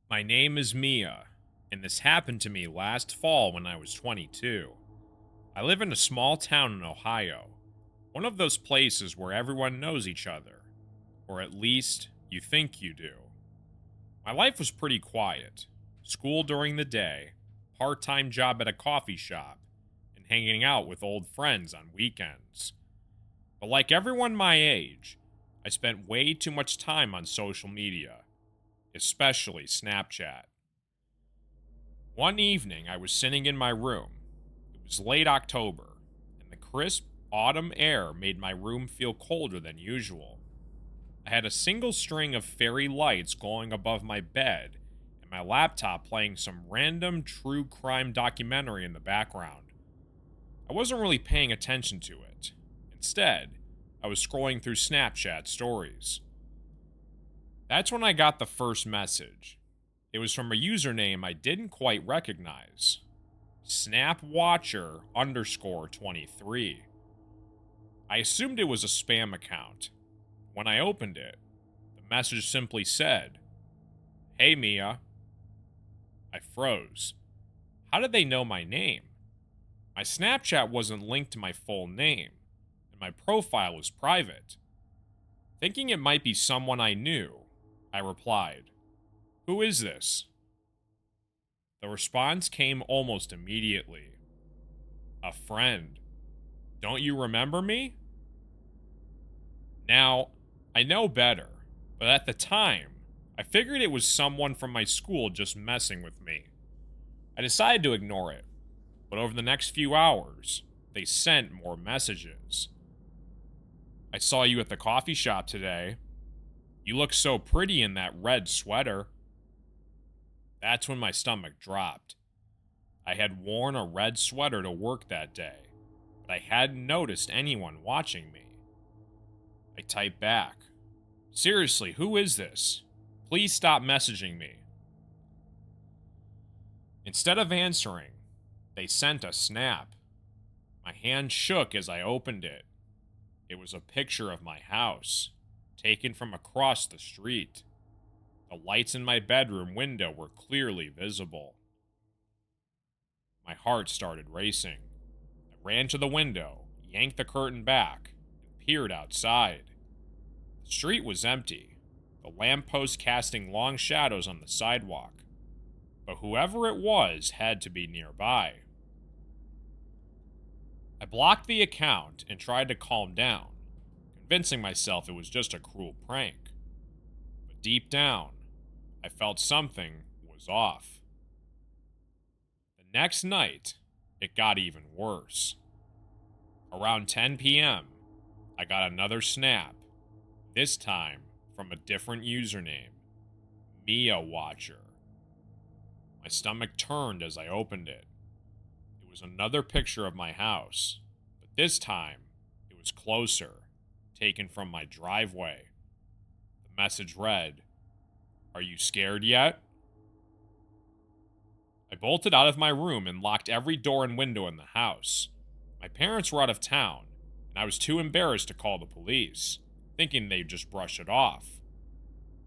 My name is Mia, and this happened to me last fall when I was 22. I live in a small town in Ohio, one of those places where everyone knows each other, or at least you think you do. My life was pretty quiet: school during the day, part time job at a coffee shop, and hanging out with old friends on weekends. But like everyone my age, I spent way too much time on social media, especially Snapchat. One evening, I was sitting in my room. It was late October, and the crisp autumn air made my room feel colder than usual. I had a single string of fairy lights glowing above my bed, and my laptop playing some random true crime documentary in the background. I wasn't really paying attention to it. Instead, I was scrolling through Snapchat stories. That's when I got the first message. It was from a username I didn't quite recognize. Snapwatcher_23. I assumed it was a spam account. When I opened it, the message simply said, "Hey Mia." I froze. How did they know my name? My Snapchat wasn't linked to my full name, and my profile was private. Thinking it might be someone I knew, I replied, "Who is this?" The response came almost immediately. "A friend. Don't you remember me?" Now, I know better, but at the time, I figured it was someone from my school just messing with me. I decided to ignore it, but over the next few hours, they sent more messages. "I saw you at the coffee shop today. You look so pretty in that red sweater." That's when my stomach dropped. I had worn a red sweater to work that day, but I hadn't noticed anyone watching me. I typed back, "Seriously, who is this? Please stop messaging me." Instead of answering, they sent a snap. My hand shook as I opened it. It was a picture of my house, taken from across the street. The lights in my bedroom window were clearly visible. My heart started racing. I ran to the window, yanked the curtain back, and peered outside. The street was empty, the lamppost casting long shadows on the sidewalk. But whoever it was had to be nearby. I blocked the account and tried to calm down, convincing myself it was just a cruel prank. But deep down, I felt something was off. The next night, it got even worse. Around 10 p.m., I got another snap, this time from a different username, Mia Watcher. My stomach turned as I opened it. It was another picture of my house, but this time it was closer, taken from my driveway. The message read, "Are you scared yet?" I bolted out of my room and locked every door and window in the house. My parents were out of town, and I was too embarrassed to call the police, thinking they'd just brush it off.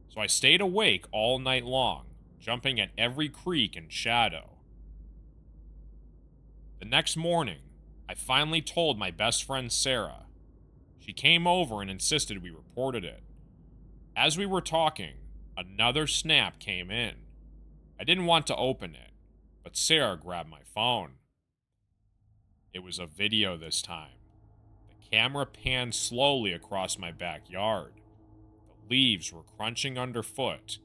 So I stayed awake all night long, jumping at every creak and shadow. The next morning, I finally told my best friend Sarah. She came over and insisted we reported it. As we were talking, another snap came in. I didn't want to open it, but Sarah grabbed my phone. It was a video this time. The camera panned slowly across my backyard. The leaves were crunching underfoot,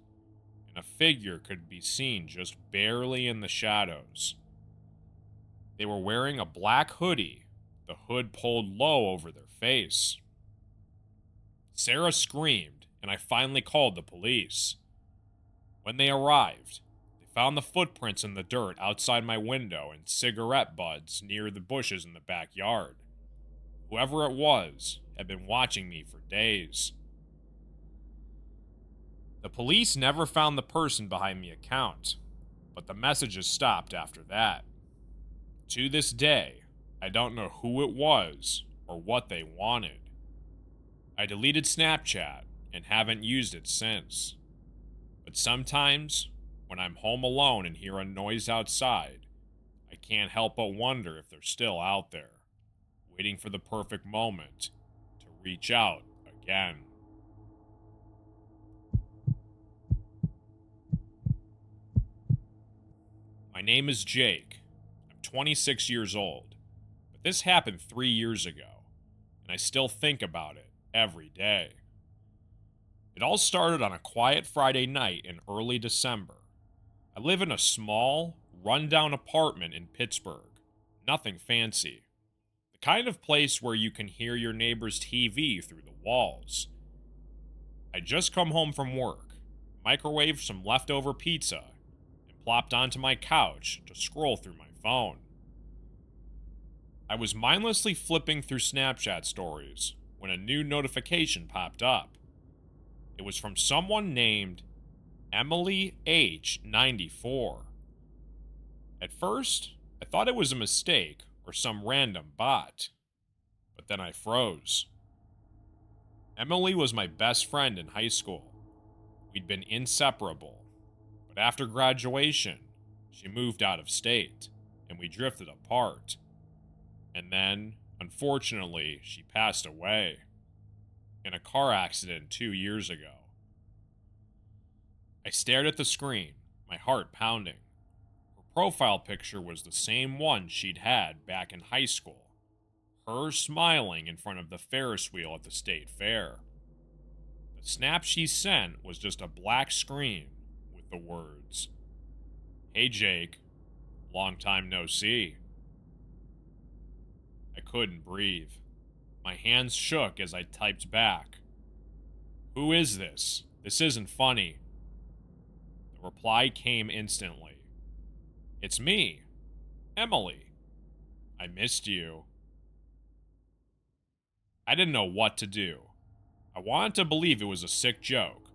and a figure could be seen just barely in the shadows. They were wearing a black hoodie, the hood pulled low over their face. Sarah screamed, and I finally called the police. When they arrived, they found the footprints in the dirt outside my window and cigarette butts near the bushes in the backyard. Whoever it was had been watching me for days. The police never found the person behind the account, but the messages stopped after that. To this day, I don't know who it was or what they wanted. I deleted Snapchat and haven't used it since. But sometimes, When I'm home alone and hear a noise outside, I can't help but wonder if they're still out there, waiting for the perfect moment to reach out again. My name is Jake. I'm 26 years old, but this happened 3 years ago, and I still think about it every day. It all started on a quiet Friday night in early December. I live in a small, rundown apartment in Pittsburgh. Nothing fancy. The kind of place where you can hear your neighbor's TV through the walls. I just come home from work, microwaved some leftover pizza, and plopped onto my couch to scroll through my phone. I was mindlessly flipping through Snapchat stories when a new notification popped up. It was from someone named Emily H94. At first, I thought it was a mistake or some random bot, but then I froze. Emily was my best friend in high school. We'd been inseparable, but after graduation, she moved out of state, and we drifted apart. And then, unfortunately, she passed away in a car accident 2 years ago. I stared at the screen, my heart pounding. Her profile picture was the same one she'd had back in high school. Her smiling in front of the Ferris wheel at the state fair. The snap she sent was just a black screen with the words, "Hey Jake, long time no see." I couldn't breathe. My hands shook as I typed back, "Who is this? This isn't funny." The reply came instantly. "It's me, Emily. I missed you." I didn't know what to do. I wanted to believe it was a sick joke,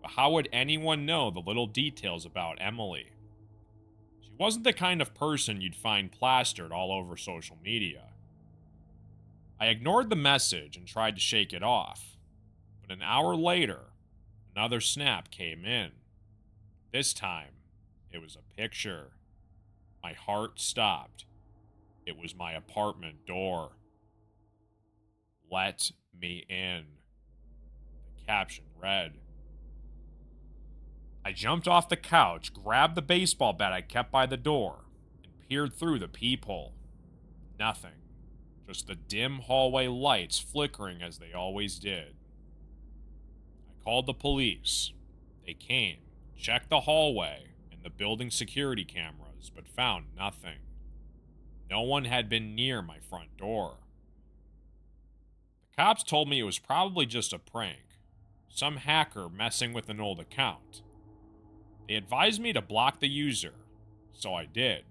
but how would anyone know the little details about Emily? She wasn't the kind of person you'd find plastered all over social media. I ignored the message and tried to shake it off, but an hour later, another snap came in. This time, it was a picture. My heart stopped. It was my apartment door. "Let me in," the caption read. I jumped off the couch, grabbed the baseball bat I kept by the door, and peered through the peephole. Nothing. Just the dim hallway lights flickering as they always did. I called the police. They came, checked the hallway and the building security cameras, but found nothing. No one had been near my front door. The cops told me it was probably just a prank, some hacker messing with an old account. They advised me to block the user, so I did.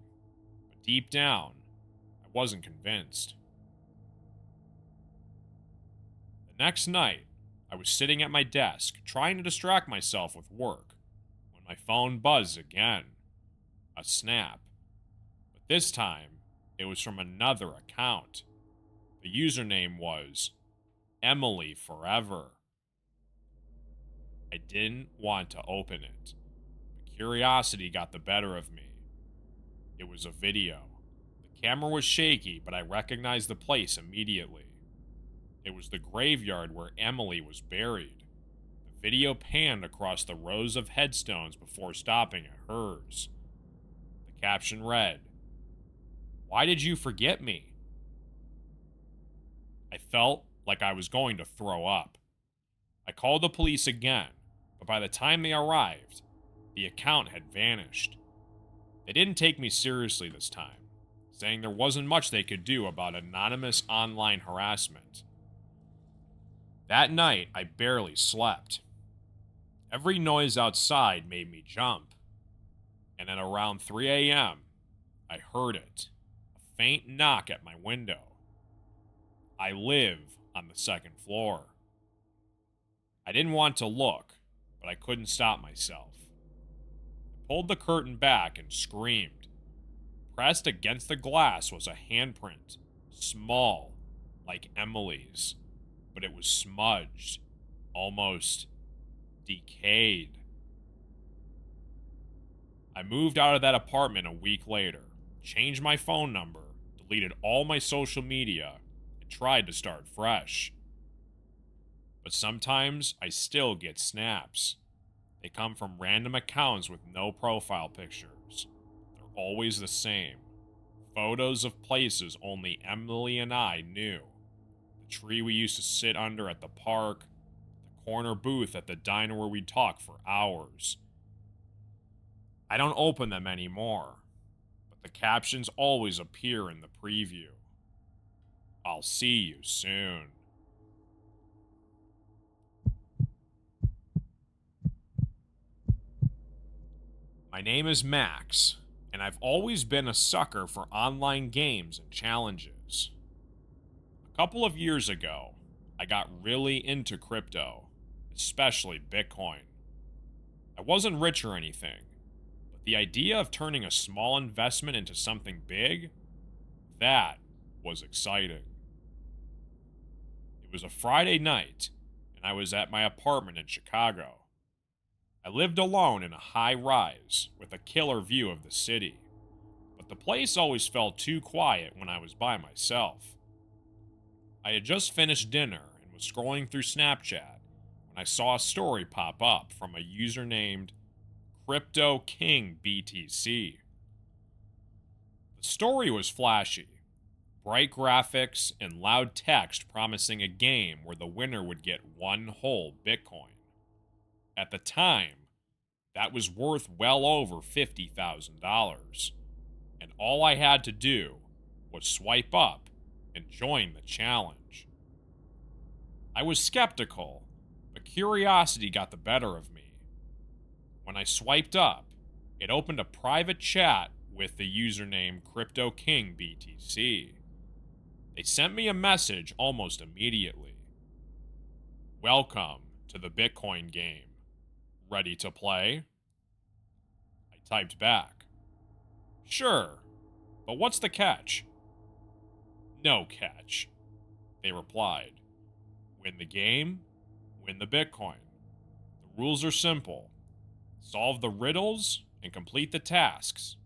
But deep down, I wasn't convinced. The next night, I was sitting at my desk, trying to distract myself with work, when my phone buzzed again. A snap. But this time, it was from another account. The username was Emily Forever. I didn't want to open it, but curiosity got the better of me. It was a video. The camera was shaky, but I recognized the place immediately. It was the graveyard where Emily was buried. The video panned across the rows of headstones before stopping at hers. The caption read, "Why did you forget me?" I felt like I was going to throw up. I called the police again, but by the time they arrived, the account had vanished. They didn't take me seriously this time, saying there wasn't much they could do about anonymous online harassment. That night, I barely slept. Every noise outside made me jump. And at around 3 a.m., I heard it, a faint knock at my window. I live on the second floor. I didn't want to look, but I couldn't stop myself. I pulled the curtain back and screamed. Pressed against the glass was a handprint, small, like Emily's, but it was smudged, almost decayed. I moved out of that apartment a week later, changed my phone number, deleted all my social media, and tried to start fresh. But sometimes I still get snaps. They come from random accounts with no profile pictures. They're always the same. Photos of places only Emily and I knew. The tree we used to sit under at the park, the corner booth at the diner where we'd talk for hours. I don't open them anymore, but the captions always appear in the preview. I'll see you soon. My name is Max, and I've always been a sucker for online games and challenges. A couple of years ago, I got really into crypto, especially Bitcoin. I wasn't rich or anything, but the idea of turning a small investment into something big, that was exciting. It was a Friday night, and I was at my apartment in Chicago. I lived alone in a high rise with a killer view of the city, but the place always felt too quiet when I was by myself. I had just finished dinner and was scrolling through Snapchat when I saw a story pop up from a user named CryptoKingBTC. The story was flashy, bright graphics and loud text promising a game where the winner would get one whole Bitcoin. At the time, that was worth well over $50,000, and all I had to do was swipe up and join the challenge. I was skeptical, but curiosity got the better of me. When I swiped up, it opened a private chat with the username CryptoKingBTC. They sent me a message almost immediately. Welcome to the Bitcoin game. Ready to play? I typed back. Sure, but what's the catch? No catch, they replied. Win the game, win the Bitcoin. The rules are simple. Solve the riddles and complete the tasks.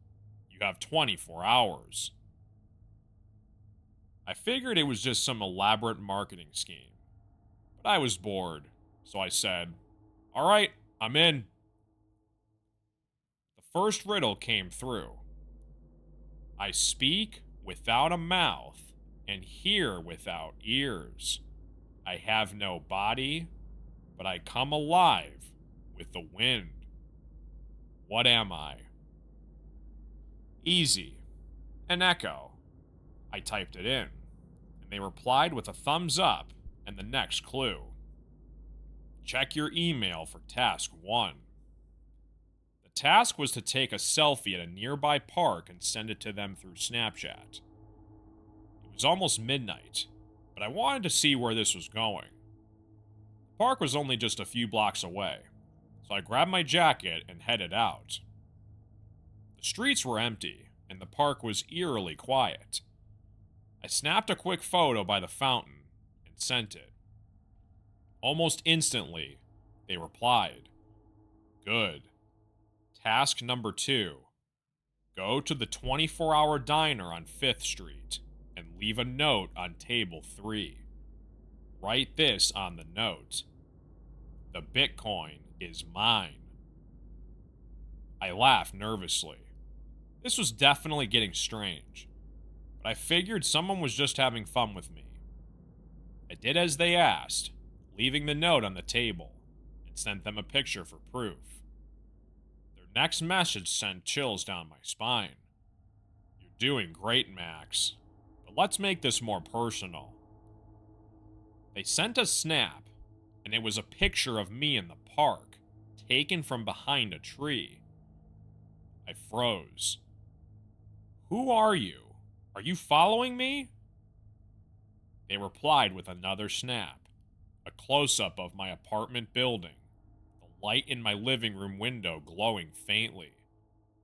You have 24 hours. I figured it was just some elaborate marketing scheme, but I was bored, so I said, all right, I'm in. The first riddle came through. I speak without a mouth and hear without ears. I have no body, but I come alive with the wind. What am I? Easy. An echo. I typed it in, and they replied with a thumbs up and the next clue. Check your email for task 1. The task was to take a selfie at a nearby park and send it to them through Snapchat. It was almost midnight, but I wanted to see where this was going. The park was only just a few blocks away, so I grabbed my jacket and headed out. The streets were empty, and the park was eerily quiet. I snapped a quick photo by the fountain and sent it. Almost instantly, they replied, Good. Task number 2. Go to the 24-hour diner on 5th Street and leave a note on table 3. Write this on the note. The Bitcoin is mine. I laughed nervously. This was definitely getting strange, but I figured someone was just having fun with me. I did as they asked, leaving the note on the table, and sent them a picture for proof. Their next message sent chills down my spine. You're doing great, Max, but let's make this more personal. They sent a snap, and it was a picture of me in the park, taken from behind a tree. I froze. Who are you? Are you following me? They replied with another snap. A close-up of my apartment building, the light in my living room window glowing faintly,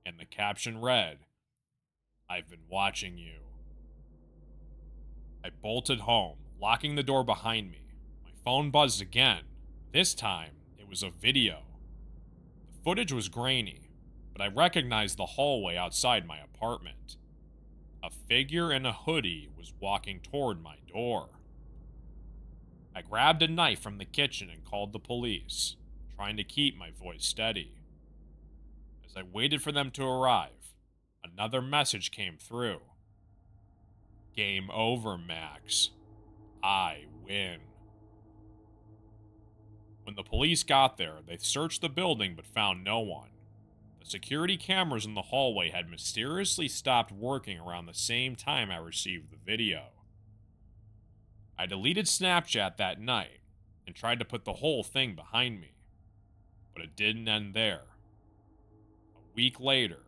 and the caption read, I've been watching you. I bolted home, locking the door behind me. My phone buzzed again. This time, it was a video. The footage was grainy, but I recognized the hallway outside my apartment. A figure in a hoodie was walking toward my door. I grabbed a knife from the kitchen and called the police, trying to keep my voice steady. As I waited for them to arrive, another message came through. Game over, Max. I win. When the police got there, they searched the building but found no one. The security cameras in the hallway had mysteriously stopped working around the same time I received the video. I deleted Snapchat that night and tried to put the whole thing behind me, but it didn't end there. A week later,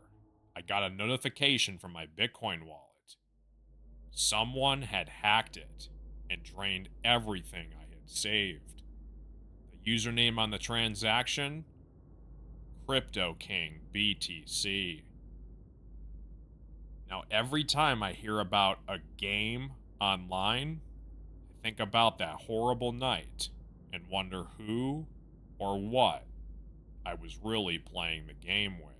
I got a notification from my Bitcoin wallet. Someone had hacked it and drained everything I had saved. The username on the transaction? CryptoKingBTC. Now, every time I hear about a game online, I think about that horrible night and wonder who or what I was really playing the game with.